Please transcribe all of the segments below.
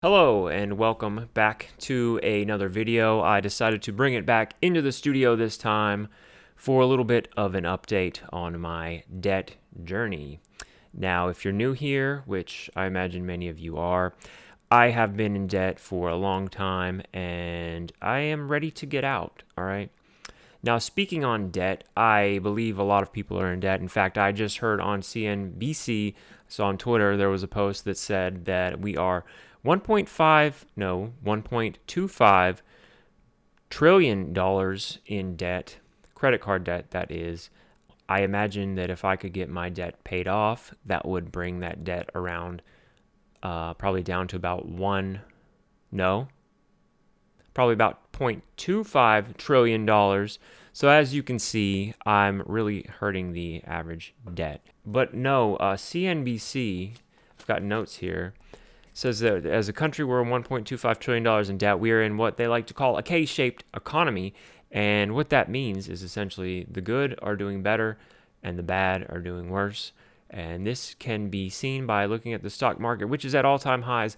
Hello and welcome back to another video. I decided to bring it back into the studio this time for a little bit of an update on my debt journey. Now, if you're new here, which I imagine many of you are, I have been in debt for a long time and I am ready to get out, all right? Now, speaking on debt, I believe a lot of people are in debt. In fact, I just heard on CNBC, so on Twitter, there was a post that said that we are 1.25 trillion dollars in debt, credit card debt, that is. I imagine that if I could get my debt paid off, that would bring that debt around probably down to about probably about $0.25 trillion. So as you can see, I'm really hurting the average debt. But no, CNBC, I've got notes here, says that as a country, we're $1.25 trillion in debt. We are in what they like to call a K-shaped economy. And what that means is essentially the good are doing better and the bad are doing worse. And this can be seen by looking at the stock market, which is at all-time highs.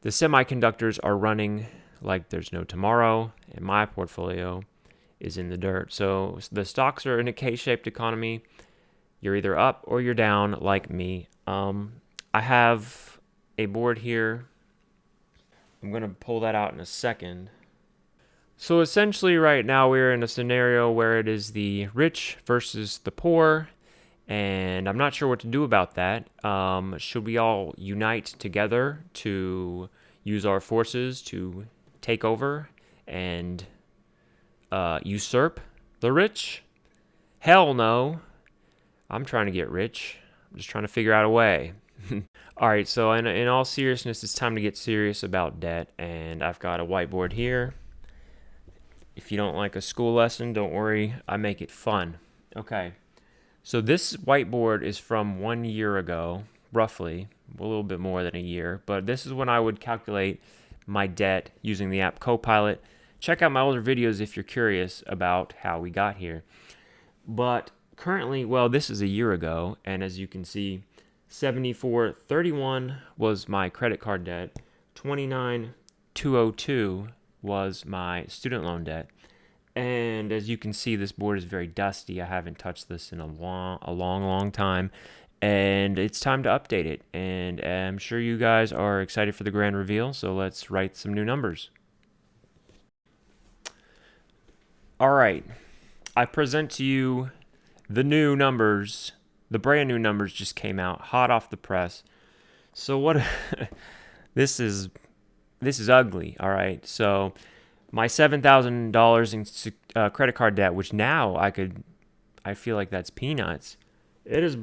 The semiconductors are running like there's no tomorrow, and my portfolio is in the dirt. So the stocks are in a K-shaped economy. You're either up or you're down, like me. I have a board here. I'm going to pull that out in a second. So essentially right now we're in a scenario where it is the rich versus the poor, and I'm not sure what to do about that. Should we all unite together to use our forces to take over and usurp the rich? Hell no. I'm trying to get rich. I'm just trying to figure out a way. All right, so in all seriousness, it's time to get serious about debt, and I've got a whiteboard here. If you don't like a school lesson, don't worry, I make it fun. Okay, so this whiteboard is from 1 year ago, roughly, a little bit more than a year, but this is when I would calculate my debt using the app Copilot. Check out my older videos if you're curious about how we got here. But currently, well, this is a year ago, and as you can see, 7431 was my credit card debt, 29202 was my student loan debt. And as you can see, this board is very dusty. I haven't touched this in a long time. And it's time to update it. And I'm sure you guys are excited for the grand reveal. So let's write some new numbers. All right. I present to you the new numbers. The brand new numbers just came out, hot off the press. So what? This is ugly. All right. So my $7,000 in credit card debt, which now I feel like that's peanuts. It is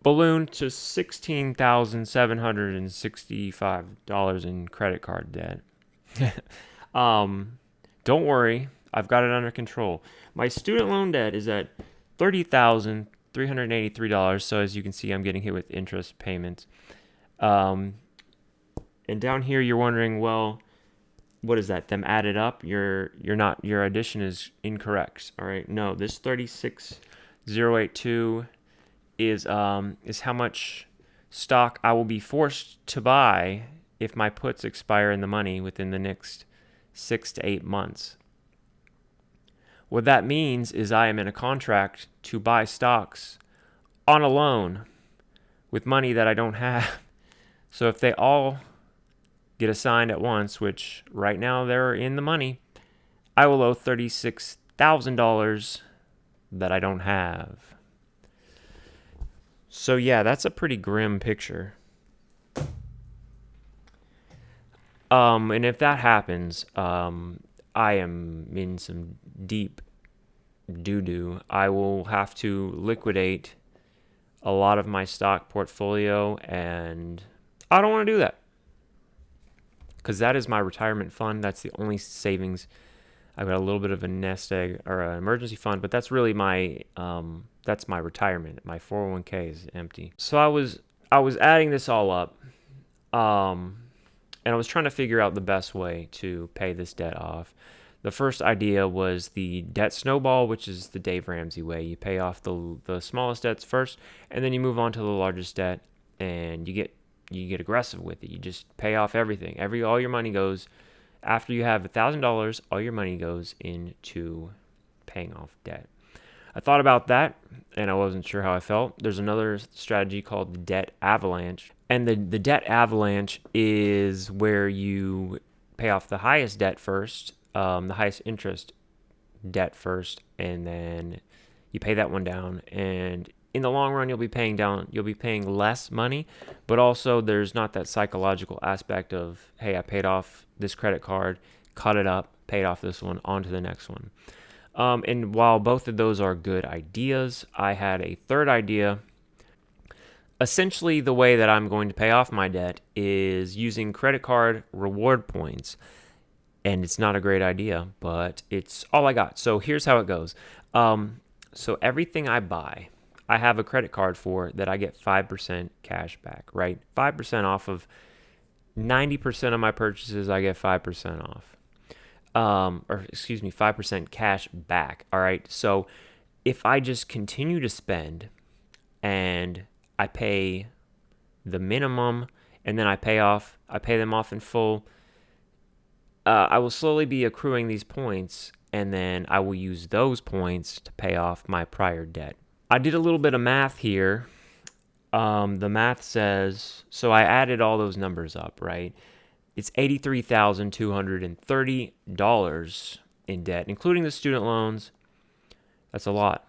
ballooned to $16,765 in credit card debt. Don't worry, I've got it under control. My student loan debt is at $30,383. So as you can see, I'm getting hit with interest payments. And down here, you're wondering, well, what is that? Them added up? Your addition is incorrect. All right, no, this 36,082 is how much stock I will be forced to buy if my puts expire in the money within the next 6 to 8 months. What that means is I am in a contract to buy stocks on a loan with money that I don't have. So if they all get assigned at once, which right now they're in the money, I will owe $36,000 that I don't have. So yeah, that's a pretty grim picture. And if that happens, I am in some deep doo-doo. I will have to liquidate a lot of my stock portfolio, and I don't want to do that because that is my retirement fund. That's the only savings. I've got a little bit of a nest egg or an emergency fund, but that's really my that's my retirement. My 401k is empty. So I was adding this all up, and I was trying to figure out the best way to pay this debt off. The first idea was the debt snowball, which is the Dave Ramsey way. You pay off the smallest debts first, and then you move on to the largest debt, and you get you get aggressive with it. You just pay off everything. All your money goes, after you have $1,000, all your money goes into paying off debt. I thought about that, and I wasn't sure how I felt. There's another strategy called the debt avalanche. And the debt avalanche is where you pay off the highest debt first, the highest interest debt first, and then you pay that one down. And in the long run, you'll be paying less money, but also there's not that psychological aspect of, hey, I paid off this credit card, cut it up, paid off this one, on to the next one. And while both of those are good ideas, I had a third idea. Essentially, the way that I'm going to pay off my debt is using credit card reward points. And it's not a great idea, but it's all I got. So here's how it goes. So everything I buy, I have a credit card for that I get 5% cash back, right? 5% off of 90% of my purchases, I get 5% off. 5% cash back. All right. So if I just continue to spend and I pay the minimum and then I pay them off in full, I will slowly be accruing these points, and then I will use those points to pay off my prior debt. I did a little bit of math here. The math says, so I added all those numbers up, right? It's $83,230 in debt, including the student loans. That's a lot.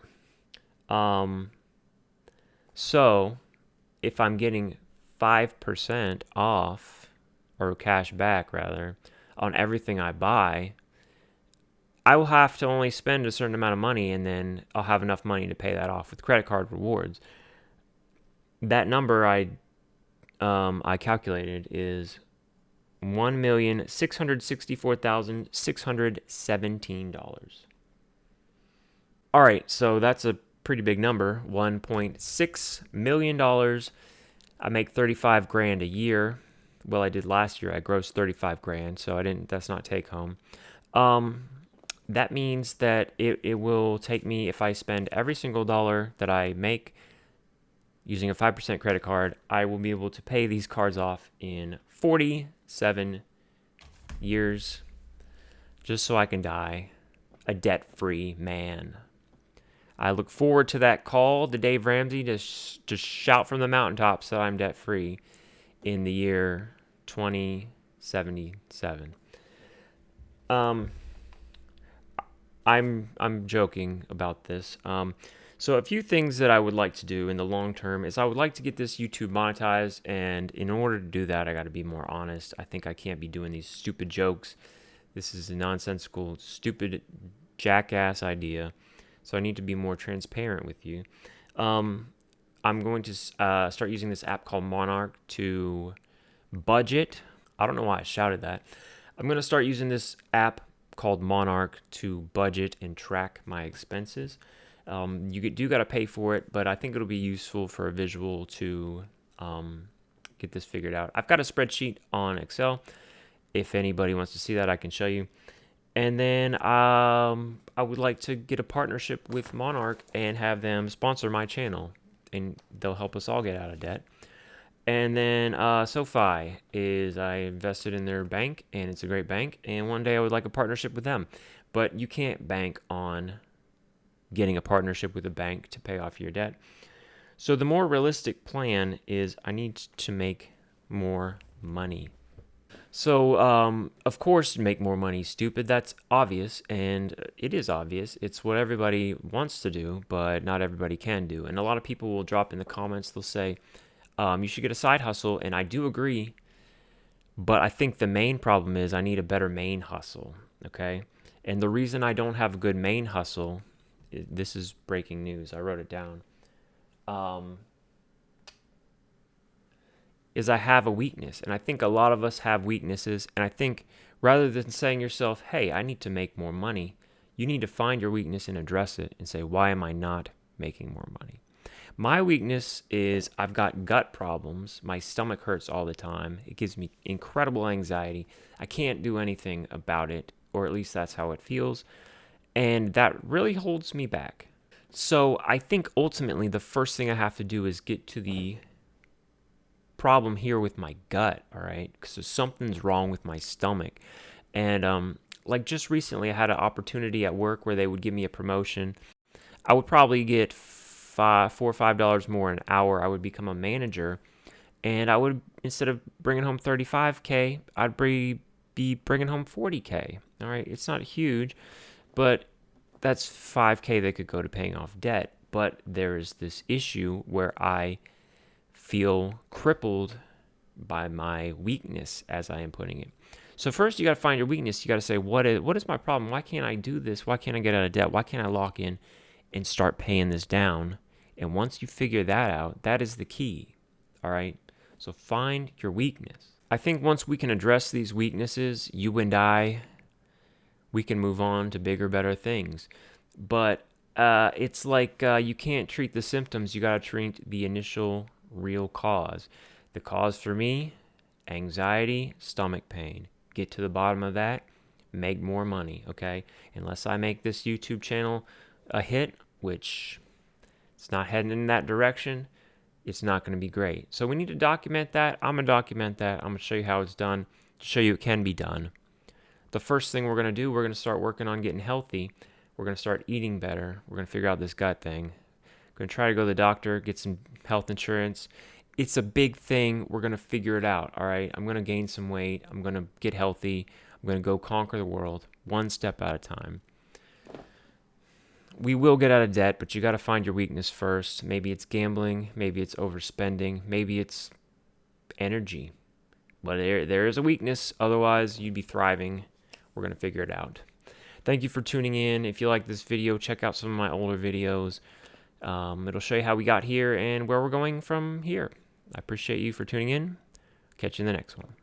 So if I'm getting 5% off, or cash back rather, on everything I buy, I will have to only spend a certain amount of money, and then I'll have enough money to pay that off with credit card rewards. That number I calculated is $1,664,617. All right, so that's a pretty big number, $1.6 million. I make 35 grand a year. Well, I did last year. I grossed 35 grand, so that's not take home. That means that it will take me, if I spend every single dollar that I make using a 5% credit card, I will be able to pay these cards off in 47 years, just so I can die a debt-free man. I look forward to that call to Dave Ramsey to shout from the mountaintops that I'm debt-free in the year 2077. I'm joking about this. So a few things that I would like to do in the long term is I would like to get this YouTube monetized, and in order to do that, I got to be more honest. I think I can't be doing these stupid jokes. This is a nonsensical, stupid, jackass idea. So I need to be more transparent with you. I'm going to start using this app called Monarch to budget. I don't know why I shouted that. I'm going to start using this app called Monarch to budget and track my expenses. You do got to pay for it, but I think it'll be useful for a visual to get this figured out. I've got a spreadsheet on Excel. If anybody wants to see that, I can show you. And then I would like to get a partnership with Monarch and have them sponsor my channel, and they'll help us all get out of debt. And then SoFi is, I invested in their bank, and it's a great bank, and one day I would like a partnership with them. But you can't bank on getting a partnership with a bank to pay off your debt. So the more realistic plan is I need to make more money. So, of course, make more money is stupid. That's obvious, and it is obvious. It's what everybody wants to do, but not everybody can do. And a lot of people will drop in the comments, they'll say, you should get a side hustle, and I do agree, but I think the main problem is I need a better main hustle, okay? And the reason I don't have a good main hustle, this is breaking news, I wrote it down, is I have a weakness. And I think a lot of us have weaknesses. And I think rather than saying yourself, hey, I need to make more money, you need to find your weakness and address it and say, why am I not making more money? My weakness is I've got gut problems. My stomach hurts all the time. It gives me incredible anxiety. I can't do anything about it, or at least that's how it feels. And that really holds me back. So I think ultimately the first thing I have to do is get to the problem here with my gut, all right? Because something's wrong with my stomach. And like just recently, I had an opportunity at work where they would give me a promotion. I would probably get $4 or $5 more an hour. I would become a manager, and I would, instead of bringing home 35K, I'd be bringing home 40K. All right, it's not huge, but that's 5K that could go to paying off debt. But there is this issue where I feel crippled by my weakness, as I am putting it. So first, you got to find your weakness. You got to say, what is my problem? Why can't I do this? Why can't I get out of debt? Why can't I lock in and start paying this down? And once you figure that out, that is the key. All right. So find your weakness. I think once we can address these weaknesses, you and I, we can move on to bigger, better things. But it's like you can't treat the symptoms. You got to treat the initial real cause. The cause for me, anxiety, stomach pain. Get to the bottom of that, make more money, okay? Unless I make this YouTube channel a hit, which it's not heading in that direction, it's not going to be great. So we need to document that. I'm going to document that. I'm going to show you how it's done, to show you it can be done. The first thing we're going to do, we're going to start working on getting healthy. We're going to start eating better. We're going to figure out this gut thing. We're going to try to go to the doctor, get some health insurance. It's a big thing. We're going to figure it out, all right? I'm going to gain some weight. I'm going to get healthy. I'm going to go conquer the world one step at a time. We will get out of debt, but you got to find your weakness first. Maybe it's gambling. Maybe it's overspending. Maybe it's energy. But there is a weakness. Otherwise, you'd be thriving. We're going to figure it out. Thank you for tuning in. If you like this video, check out some of my older videos. It'll show you how we got here and where we're going from here. I appreciate you for tuning in. Catch you in the next one.